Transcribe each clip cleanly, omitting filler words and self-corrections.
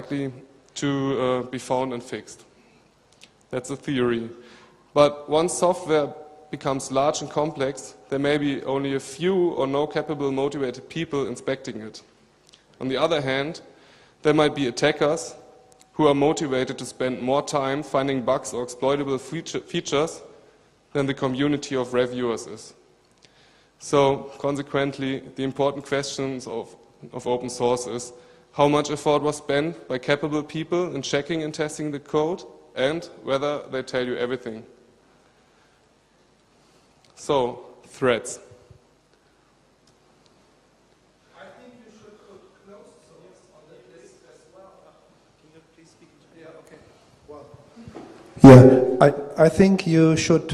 likely to be found and fixed. That's a theory. But once software becomes large and complex, there may be only a few or no capable, motivated people inspecting it. On the other hand, there might be attackers who are motivated to spend more time finding bugs or exploitable features than the community of reviewers is. So, consequently, the important questions of open source is how much effort was spent by capable people in checking and testing the code, and whether they tell you everything. So, threats. I think you should put closed source on the list as well. Can you please speak into I think you should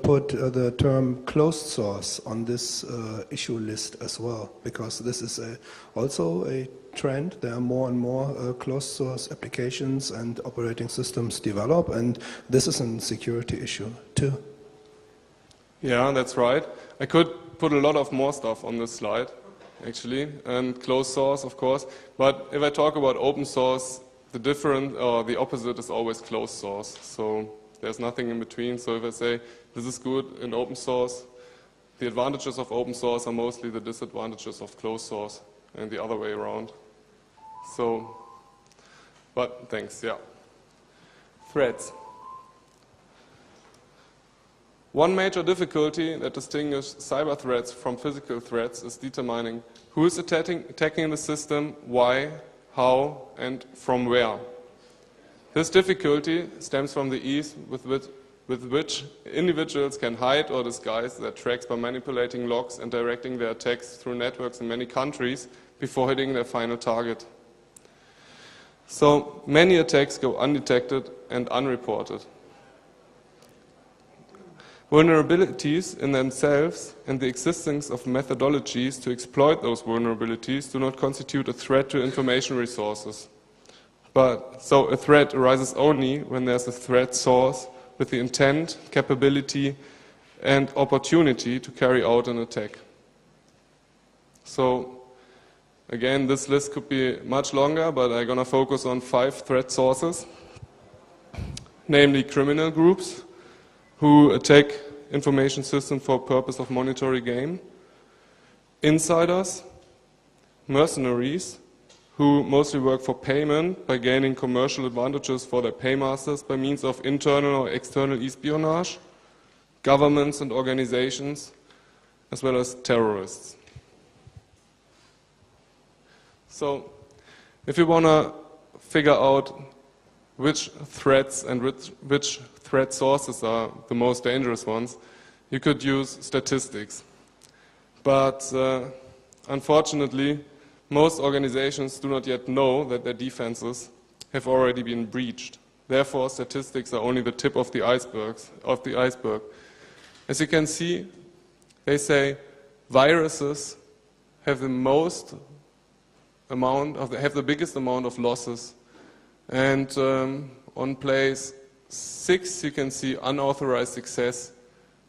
put the term closed source on this issue list as well, because this is also a trend. There are more and more closed source applications and operating systems develop, and this is a security issue too. Yeah, that's right. I could put a lot of more stuff on this slide, actually, and closed source, of course. But if I talk about open source, the opposite is always closed source. So there's nothing in between. So if I say this is good in open source, the advantages of open source are mostly the disadvantages of closed source, and the other way around. So, but thanks, yeah. Threats. One major difficulty that distinguishes cyber threats from physical threats is determining who is attacking the system, why, how, and from where. This difficulty stems from the ease with which individuals can hide or disguise their tracks by manipulating logs and directing their attacks through networks in many countries before hitting their final target. So many attacks go undetected and unreported. Vulnerabilities in themselves and the existence of methodologies to exploit those vulnerabilities do not constitute a threat to information resources. So a threat arises only when there's a threat source with the intent, capability, and opportunity to carry out an attack. So again, this list could be much longer, but I'm going to focus on 5 threat sources, namely criminal groups who attack information systems for purpose of monetary gain, insiders, mercenaries, who mostly work for payment by gaining commercial advantages for their paymasters by means of internal or external espionage, governments and organizations, as well as terrorists. So, if you want to figure out which threats and which threat sources are the most dangerous ones, you could use statistics. But unfortunately, most organizations do not yet know that their defenses have already been breached. Therefore, statistics are only the tip of the iceberg. As you can see, they say viruses have the biggest amount of losses. And on place 6, you can see unauthorized access,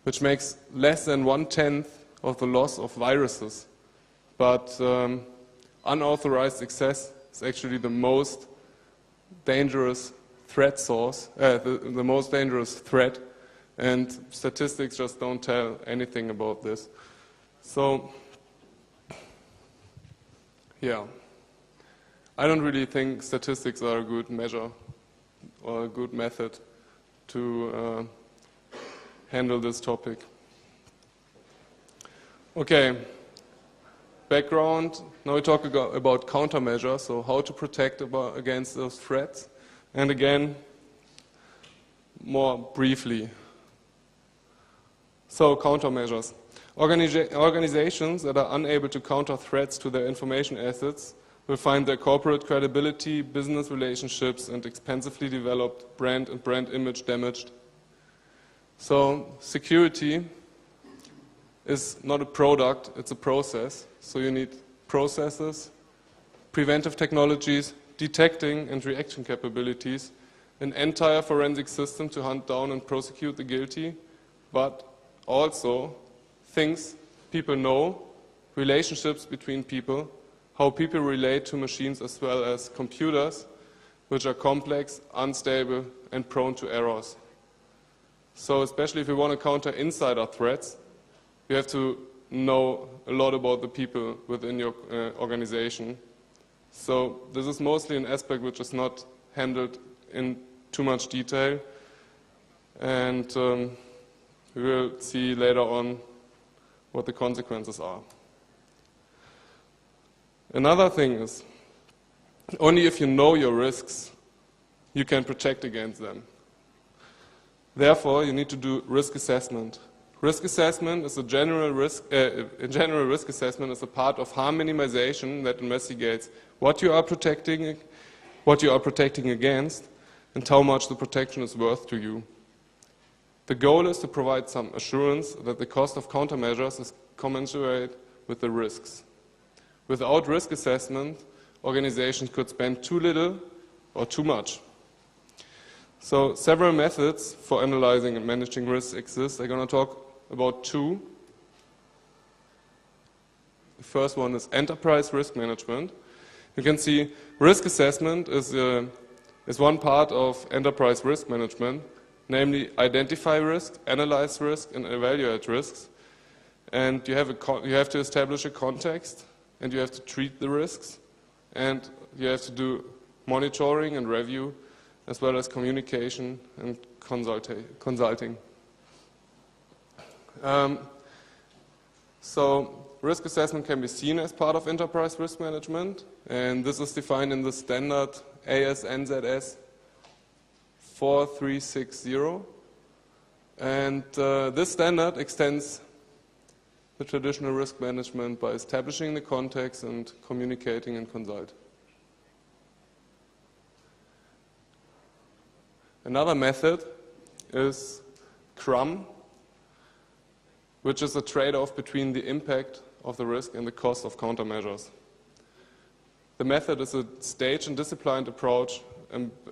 which makes less than 1/10 of the loss of viruses. But unauthorized access is actually the most dangerous threat source, the most dangerous threat, and statistics just don't tell anything about this. So, yeah. I don't really think statistics are a good measure or a good method to handle this topic. Okay, background. Now we talk about countermeasures, so how to protect against those threats. And again, more briefly. So countermeasures. Organizations that are unable to counter threats to their information assets will find their corporate credibility, business relationships, and expensively developed brand and brand image damaged. So security is not a product, it's a process. So you need processes, preventive technologies, detecting and reaction capabilities, an entire forensic system to hunt down and prosecute the guilty, but also things people know, relationships between people, how people relate to machines as well as computers, which are complex, unstable, and prone to errors. So especially if you want to counter insider threats, you have to know a lot about the people within your organization. So this is mostly an aspect which is not handled in too much detail, and we will see later on what the consequences are. Another thing is, only if you know your risks, you can protect against them. Therefore, you need to do risk assessment. Risk assessment is a general risk assessment is a part of harm minimization that investigates what you are protecting against, and how much the protection is worth to you. The goal is to provide some assurance that the cost of countermeasures is commensurate with the risks. Without risk assessment, organizations could spend too little or too much. So several methods for analyzing and managing risks exist. I'm going to talk about two. The first one is enterprise risk management. You can see risk assessment is one part of enterprise risk management, namely identify risk, analyze risk, and evaluate risks. And you have to establish a context, and you have to treat the risks, and you have to do monitoring and review, as well as communication and consulting. So risk assessment can be seen as part of enterprise risk management, and this is defined in the standard AS/NZS 4360. And this standard extends the traditional risk management by establishing the context and communicating and consult. Another method is CRUM, which is a trade-off between the impact of the risk and the cost of countermeasures. The method is a staged and disciplined approach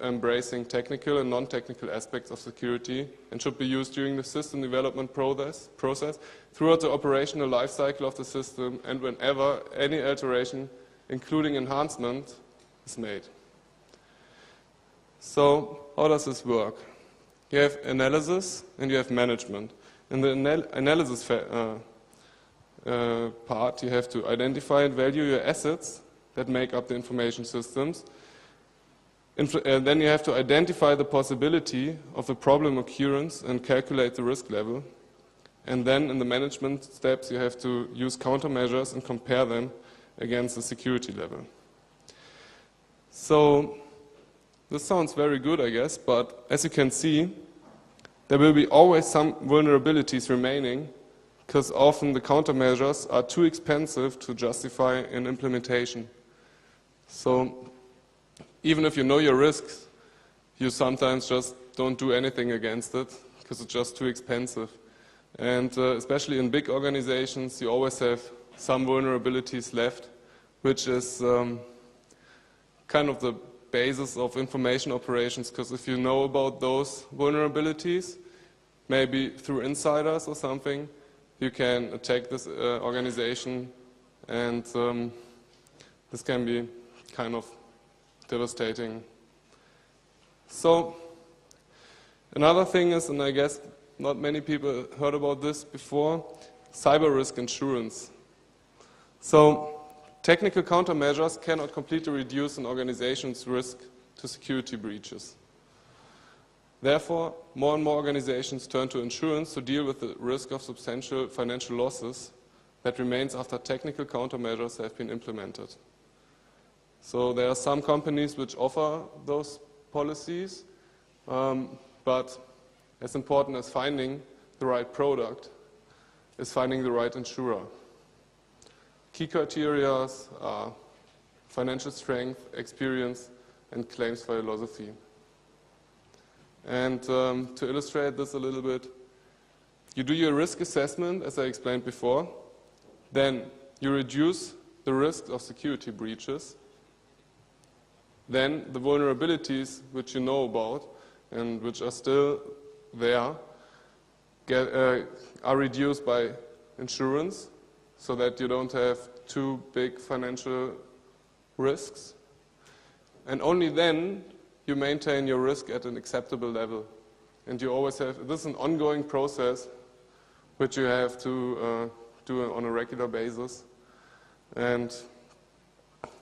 embracing technical and non-technical aspects of security, and should be used during the system development process, throughout the operational life cycle of the system, and whenever any alteration, including enhancement, is made. So how does this work? You have analysis and you have management. In the analysis part, you have to identify and value your assets that make up the information systems. Then you have to identify the possibility of a problem occurrence and calculate the risk level. And then in the management steps, you have to use countermeasures and compare them against the security level. So this sounds very good, I guess, but as you can see, there will be always some vulnerabilities remaining, because often the countermeasures are too expensive to justify in implementation. So even if you know your risks, you sometimes just don't do anything against it because it's just too expensive. And especially in big organizations, you always have some vulnerabilities left, which is kind of the basis of information operations, because if you know about those vulnerabilities, maybe through insiders or something, you can attack this organization, and this can be kind of devastating. So another thing is, and I guess not many people heard about this before, cyber risk insurance. So technical countermeasures cannot completely reduce an organization's risk to security breaches. Therefore, more and more organizations turn to insurance to deal with the risk of substantial financial losses that remains after technical countermeasures have been implemented. So there are some companies which offer those policies, but as important as finding the right product is finding the right insurer. Key criteria are financial strength, experience, and claims philosophy. And to illustrate this a little bit, you do your risk assessment, as I explained before, then you reduce the risk of security breaches. Then the vulnerabilities which you know about and which are still there are reduced by insurance, so that you don't have too big financial risks. And only then you maintain your risk at an acceptable level. And you always have, this is an ongoing process which you have to do on a regular basis. And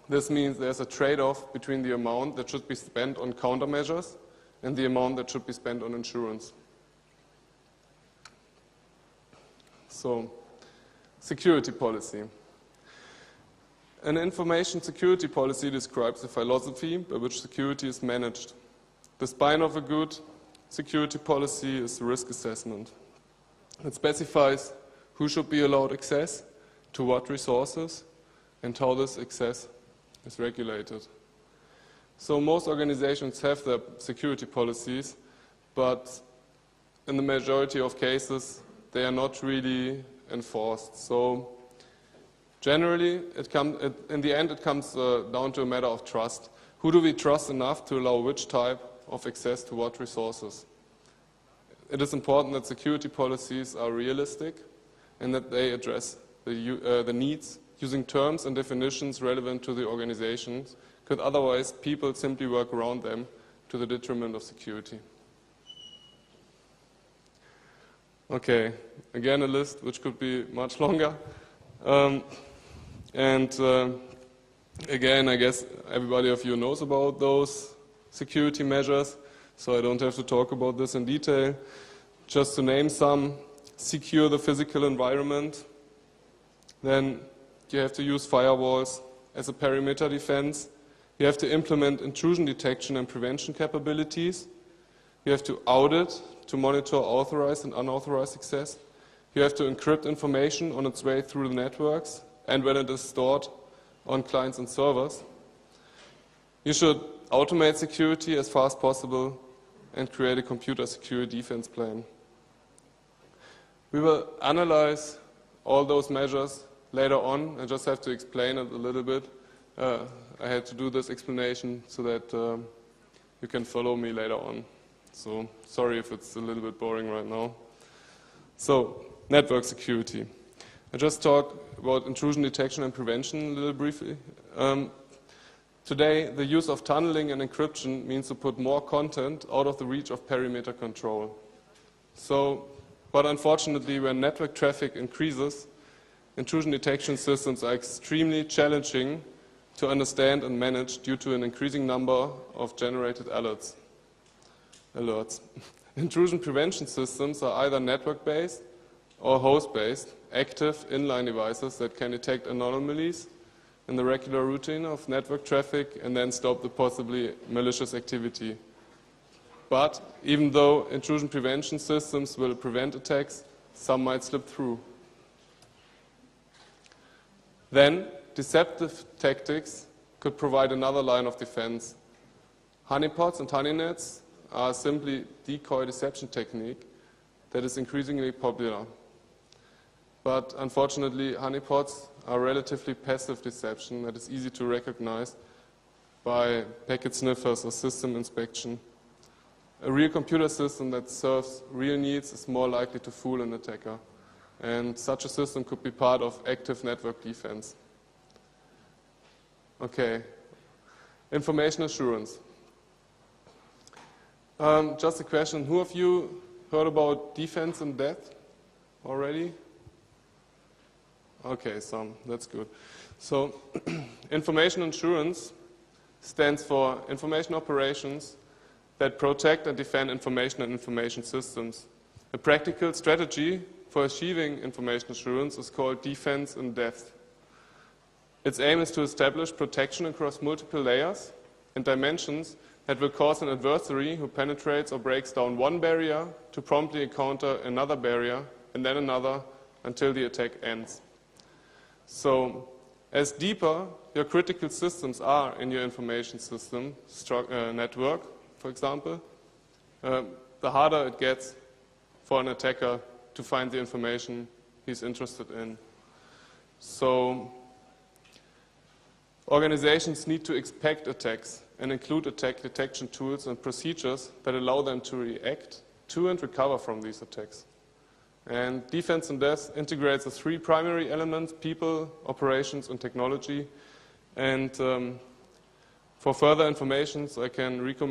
this means there's a trade-off between the amount that should be spent on countermeasures and the amount that should be spent on insurance. So, security policy. An information security policy describes the philosophy by which security is managed. The spine of a good security policy is risk assessment. It specifies who should be allowed access, to what resources, and how this access is regulated. So most organizations have their security policies, but in the majority of cases, they are not really enforced. So generally, in the end, it comes down to a matter of trust. Who do we trust enough to allow which type of access to what resources? It is important that security policies are realistic and that they address the needs using terms and definitions relevant to the organizations, because otherwise people simply work around them to the detriment of security. Okay, again a list which could be much longer. Again, I guess everybody of you knows about those security measures, so I don't have to talk about this in detail. Just to name some: secure the physical environment. Then you have to use firewalls as a perimeter defense. You have to implement intrusion detection and prevention capabilities. You have to audit to monitor authorized and unauthorized access. You have to encrypt information on its way through the networks and when it is stored on clients and servers. You should automate security as far as possible and create a computer security defense plan. We will analyze all those measures later on. I just have to explain it a little bit. I had to do this explanation so that you can follow me later on. So sorry if it's a little bit boring right now. So, network security. I just talked about intrusion detection and prevention a little briefly. Today, the use of tunneling and encryption means to put more content out of the reach of perimeter control. But unfortunately, when network traffic increases, intrusion detection systems are extremely challenging to understand and manage due to an increasing number of generated alerts. Intrusion prevention systems are either network-based or host-based, active inline devices that can detect anomalies in the regular routine of network traffic and then stop the possibly malicious activity. But even though intrusion prevention systems will prevent attacks, some might slip through. Then, deceptive tactics could provide another line of defense. Honeypots and honeynets are simply decoy deception technique that is increasingly popular. But unfortunately, honeypots are relatively passive deception that is easy to recognize by packet sniffers or system inspection. A real computer system that serves real needs is more likely to fool an attacker, and such a system could be part of active network defense. Okay, information assurance. Just a question, who of you heard about defense in depth already? Okay, some, that's good. So, information assurance stands for information operations that protect and defend information and information systems. A practical strategy for achieving information assurance is called defense in depth. Its aim is to establish protection across multiple layers and dimensions that will cause an adversary who penetrates or breaks down one barrier to promptly encounter another barrier and then another until the attack ends. So, as deeper your critical systems are in your information system network, for example, the harder it gets for an attacker to find the information he's interested in. So, organizations need to expect attacks and include attack detection tools and procedures that allow them to react to and recover from these attacks. And defense in depth integrates the three primary elements: people, operations, and technology. And for further information, I can recommend